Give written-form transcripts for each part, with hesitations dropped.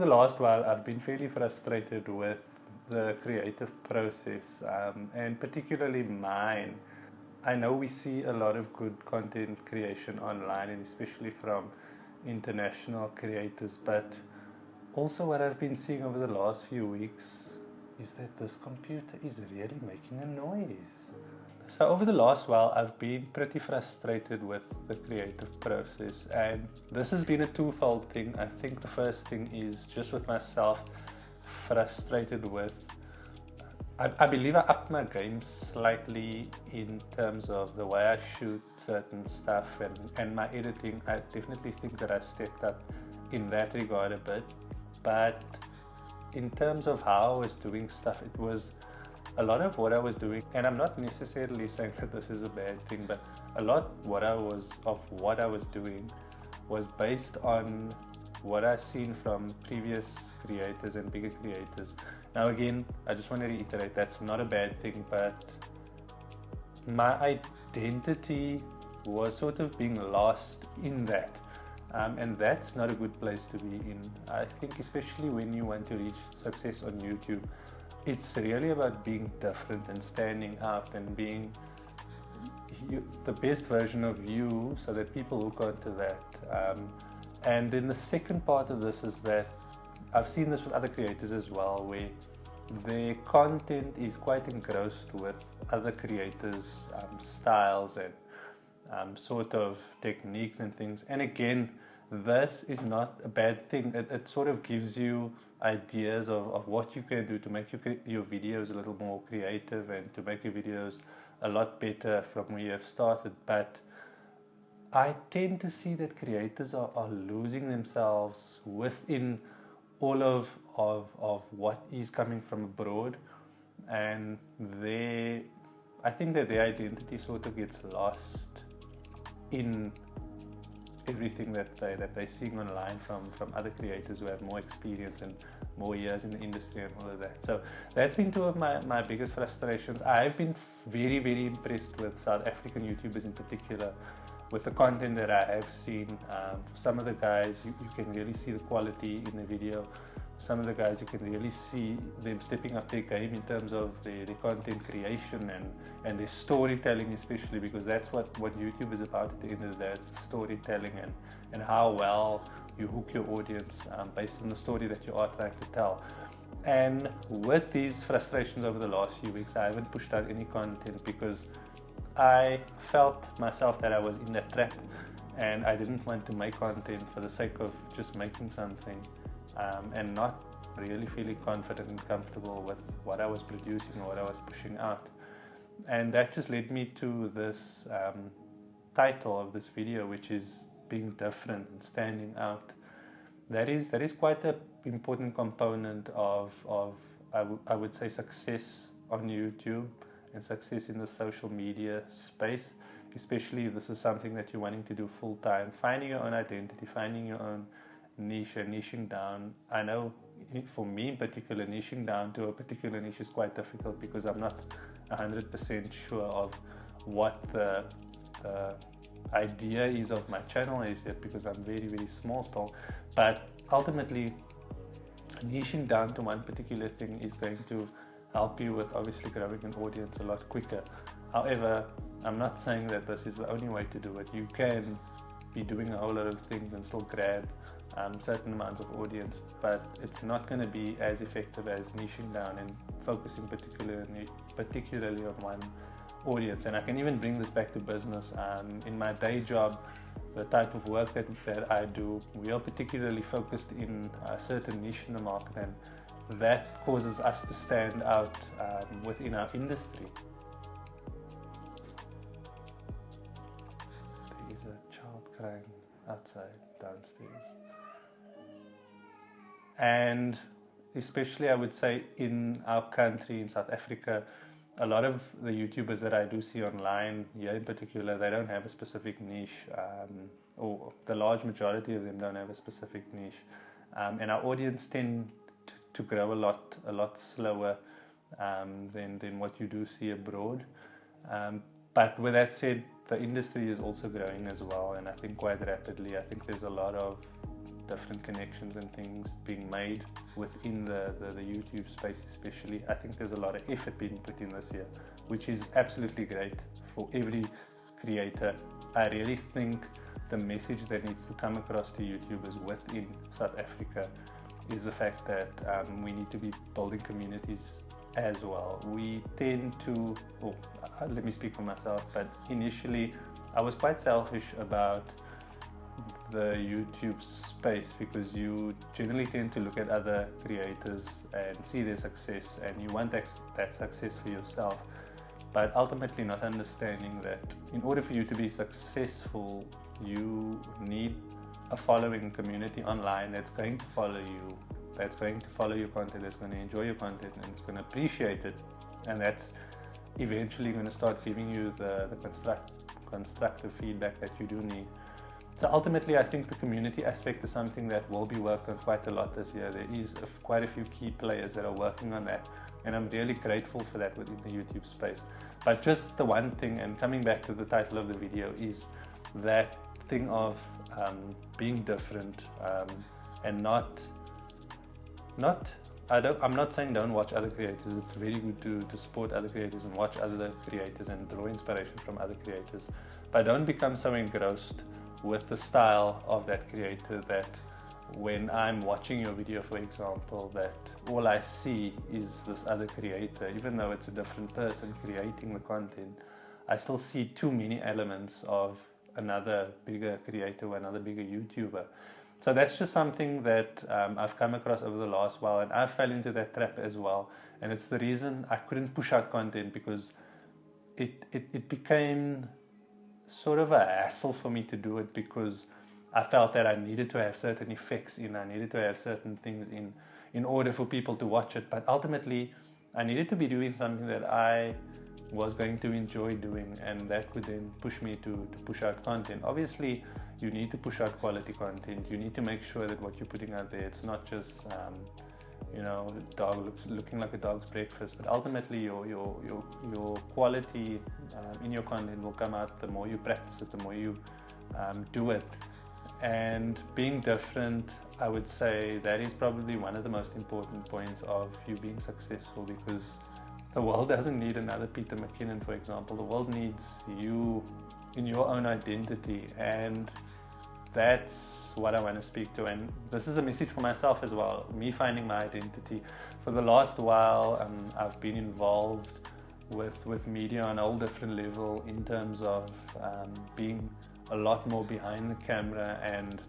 the last while, I've been fairly frustrated with the creative process, and particularly mine. I know we see a lot of good content creation online, and especially from international creators, but also what I've been seeing over the last few weeks is that this computer is really making a noise. So over the last while, I've been pretty frustrated with the creative process, and this has been a twofold thing. I think the first thing is just with myself, frustrated with, I believe I upped my game slightly in terms of the way I shoot certain stuff and my editing. I definitely think that I stepped up in that regard a bit, but in terms of how I was doing stuff, it was a lot of what I was doing, and I'm not necessarily saying that this is a bad thing, but a lot what I was doing was based on what I've seen from previous creators and bigger creators. Now again, I just want to reiterate, that's not a bad thing, but my identity was sort of being lost in that. And that's not a good place to be in. I think especially when you want to reach success on YouTube, it's really about being different and standing out and being the best version of you so that people hook onto that. And then the second part of this is that I've seen this with other creators as well, where their content is quite engrossed with other creators' styles and sort of techniques and things. And again, this is not a bad thing. It sort of gives you ideas of what you can do to make your videos a little more creative and to make your videos a lot better from where you have started. But I tend to see that creators are losing themselves within all of what is coming from abroad, and I think that their identity sort of gets lost in everything that they're seeing online from other creators who have more experience and more years in the industry and all of that. So that's been two of my biggest frustrations. I've been very, very impressed with South African YouTubers in particular, with the content that I have seen. Some of the guys, you can really see the quality in the video. Some of the guys, you can really see them stepping up their game in terms of their content creation and their storytelling, especially, because that's what YouTube is about at the end of the day. It's storytelling and how well you hook your audience based on the story that you are trying to tell. And with these frustrations over the last few weeks, I haven't pushed out any content because I felt myself that I was in that trap, and I didn't want to make content for the sake of just making something and not really feeling confident and comfortable with what I was producing or what I was pushing out. And that just led me to this title of this video, which is being different and standing out. That is quite an important component of I would say success on YouTube and success in the social media space, especially if this is something that you're wanting to do full time. Finding your own identity, finding your own niche and niching down. I know for me in particular, niching down to a particular niche is quite difficult because I'm not 100% sure of what the idea is of my channel is yet, because I'm very, very small still. But ultimately, niching down to one particular thing is going to help you with obviously growing an audience a lot quicker. However, I'm not saying that this is the only way to do it. You can be doing a whole lot of things and still grab certain amounts of audience, but it's not going to be as effective as niching down and focusing particularly on one audience. And I can even bring this back to business. In my day job, the type of work that I do, we are particularly focused in a certain niche in the market, and that causes us to stand out within our industry. There is a child crying outside downstairs. And especially, I would say, in our country, in South Africa, a lot of the YouTubers that I do see online here in particular, they don't have a specific niche, or the large majority of them don't have a specific niche. And our audience tend to grow a lot slower than what you do see abroad. But with that said, the industry is also growing as well, and I think quite rapidly. I think there's a lot of different connections and things being made within the YouTube space especially. I think there's a lot of effort being put in this year, which is absolutely great for every creator. I really think the message that needs to come across to YouTubers within South Africa is the fact that we need to be building communities as well. We tend to, let me speak for myself, but initially I was quite selfish about the YouTube space because you generally tend to look at other creators and see their success, and you want that success for yourself, but ultimately not understanding that in order for you to be successful, you need a following community online that's going to follow you, that's going to follow your content, that's going to enjoy your content, and it's going to appreciate it, and that's eventually going to start giving you the constructive feedback that you do need. So ultimately, I think the community aspect is something that will be worked on quite a lot this year. There is quite a few key players that are working on that, and I'm really grateful for that within the YouTube space. But just the one thing, and coming back to the title of the video, is that thing of being different, and I'm not saying don't watch other creators. It's very good to support other creators and watch other creators and draw inspiration from other creators, but don't become so engrossed with the style of that creator that when I'm watching your video, for example, that all I see is this other creator. Even though it's a different person creating the content, I still see too many elements of another bigger creator or another bigger YouTuber. So that's just something that I've come across over the last while, and I fell into that trap as well. And it's the reason I couldn't push out content, because it became sort of a hassle for me to do it, because I felt that I needed to have certain effects in, I needed to have certain things in order for people to watch it. But ultimately, I needed to be doing something that I was going to enjoy doing, and that could then push me to push out content. Obviously, you need to push out quality content. You need to make sure that what you're putting out there, it's not just dog looking like a dog's breakfast, but ultimately your quality in your content will come out the more you practice it, the more you do it. And being different, I would say that is probably one of the most important points of you being successful, because the world doesn't need another Peter McKinnon, for example. The world needs you in your own identity, and that's what I want to speak to. And this is a message for myself as well, me finding my identity. For the last while, I've been involved with media on a whole different level in terms of being a lot more behind the camera, and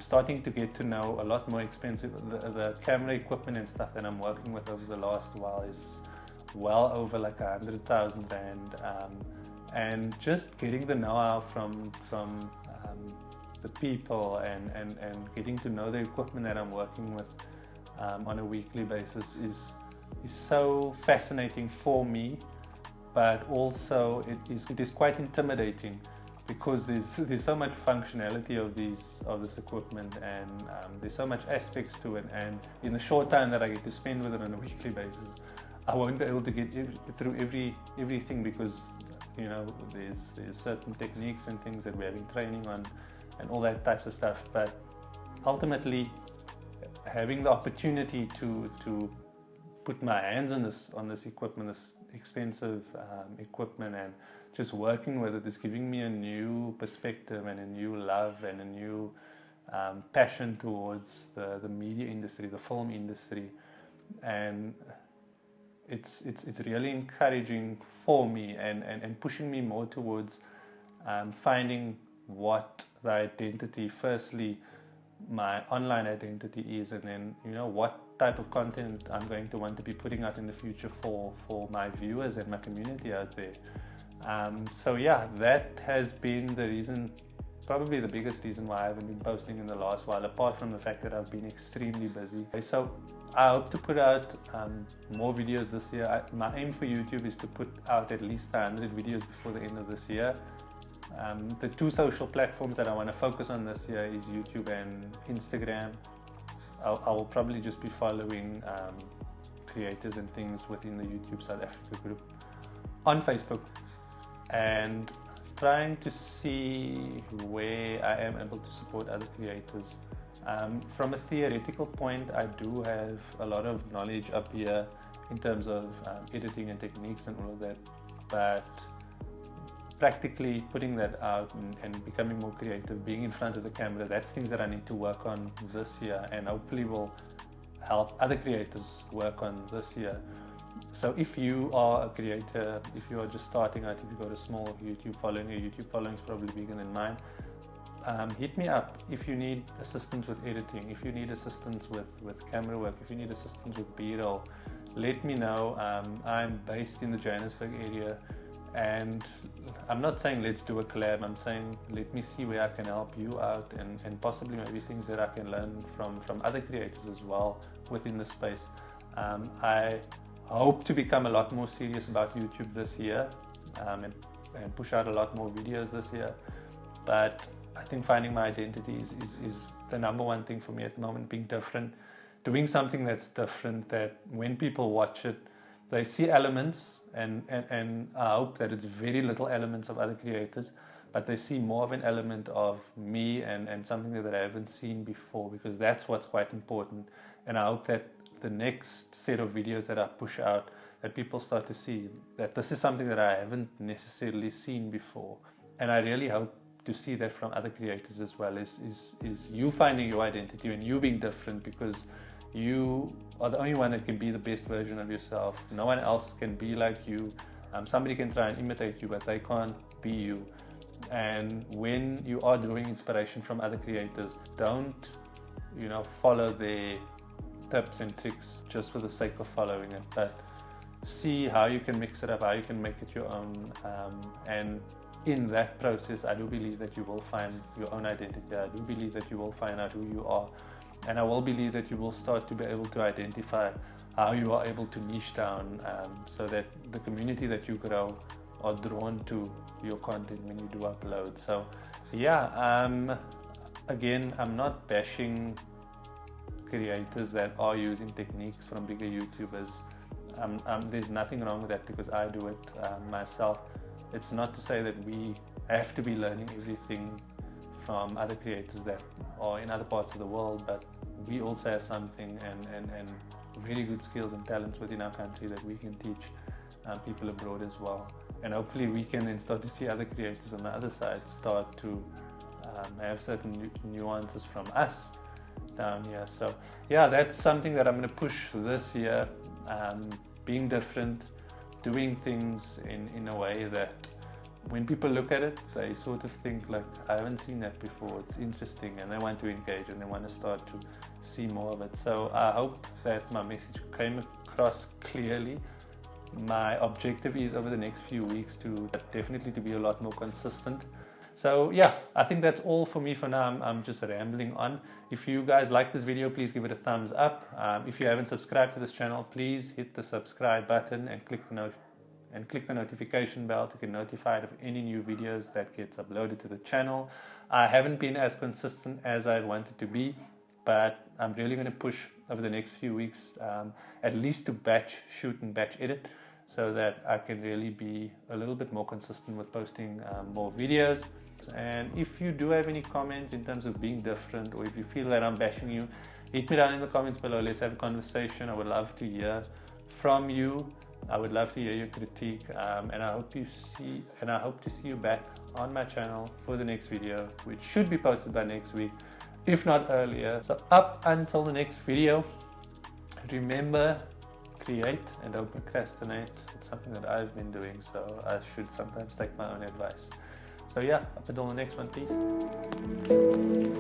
starting to get to know a lot more expensive. The camera equipment and stuff that I'm working with over the last while is well over like 100,000 rand, and just getting the know-how from the people and getting to know the equipment that I'm working with on a weekly basis is so fascinating for me, but also it is quite intimidating, because there's so much functionality of this equipment, and there's so much aspects to it, and in the short time that I get to spend with it on a weekly basis, I won't be able to get through everything, because there's certain techniques and things that we're having training on and all that types of stuff. But ultimately, having the opportunity to put my hands on this equipment, this expensive equipment, and just working with it is giving me a new perspective and a new love and a new passion towards the media industry, the film industry, and it's really encouraging for me and pushing me more towards finding what the identity, firstly my online identity is, and then what type of content I'm going to want to be putting out in the future for my viewers and my community out there. So yeah, that has been the reason, probably the biggest reason why I haven't been posting in the last while, apart from the fact that I've been extremely busy. So I hope to put out more videos this year. My aim for YouTube is to put out at least 100 videos before the end of this year. The two social platforms that I want to focus on this year is YouTube and Instagram. I will probably just be following creators and things within the YouTube South Africa group on Facebook, and trying to see where I am able to support other creators From a theoretical point, I do have a lot of knowledge up here in terms of editing and techniques and all of that, but practically putting that out and becoming more creative, being in front of the camera, that's things that I need to work on this year, and hopefully will help other creators work on this year. So if you are a creator, if you are just starting out, if you've got a small YouTube following, your YouTube following is probably bigger than mine, hit me up if you need assistance with editing, if you need assistance with camera work, if you need assistance with B-roll, let me know. I'm based in the Johannesburg area, and I'm not saying let's do a collab, I'm saying let me see where I can help you out, and possibly maybe things that I can learn from other creators as well within the space. I hope to become a lot more serious about YouTube this year, and push out a lot more videos this year, but I think finding my identity is the number one thing for me at the moment, being different, doing something that's different, that when people watch it, they see elements, and I hope that it's very little elements of other creators, but they see more of an element of me and something that I haven't seen before, because that's what's quite important. And I hope that the next set of videos that I push out, that people start to see that this is something that I haven't necessarily seen before. And I really hope to see that from other creators as well, is you finding your identity and you being different, because you are the only one that can be the best version of yourself. No one else can be like you. Somebody can try and imitate you, but they can't be you. And when you are drawing inspiration from other creators, don't follow their tips and tricks just for the sake of following it, but see how you can mix it up, how you can make it your own, and in that process I do believe that you will find your own identity. I do believe that you will find out who you are, and I will believe that you will start to be able to identify how you are able to niche down, so that the community that you grow are drawn to your content when you do upload. So yeah, again, I'm not bashing creators that are using techniques from bigger YouTubers. There's nothing wrong with that, because I do it myself. It's not to say that we have to be learning everything from other creators that are in other parts of the world, but we also have something and very good skills and talents within our country that we can teach people abroad as well. And hopefully we can then start to see other creators on the other side start to have certain nuances from us down here. So yeah, that's something that I'm going to push this year, being different, doing things in a way that when people look at it, they sort of think like, I haven't seen that before, it's interesting, and they want to engage and they want to start to see more of it. So I hope that my message came across clearly. My objective is over the next few weeks to definitely to be a lot more consistent. So yeah, I think that's all for me for now. I'm just rambling on. If you guys like this video, please give it a thumbs up. If you haven't subscribed to this channel, please hit the subscribe button and click the notification bell to get notified of any new videos that gets uploaded to the channel. I haven't been as consistent as I wanted to be, but I'm really going to push over the next few weeks, at least to batch shoot and batch edit, so that I can really be a little bit more consistent with posting more videos. And if you do have any comments in terms of being different, or if you feel that I'm bashing you, hit me down in the comments below. Let's have a conversation. I would love to hear from you. I would love to hear your critique, and I hope to see you back on my channel for the next video, which should be posted by next week, if not earlier. So up until the next video, remember, create and don't procrastinate. It's something that I've been doing, so I should sometimes take my own advice. So yeah, up until the next one, peace.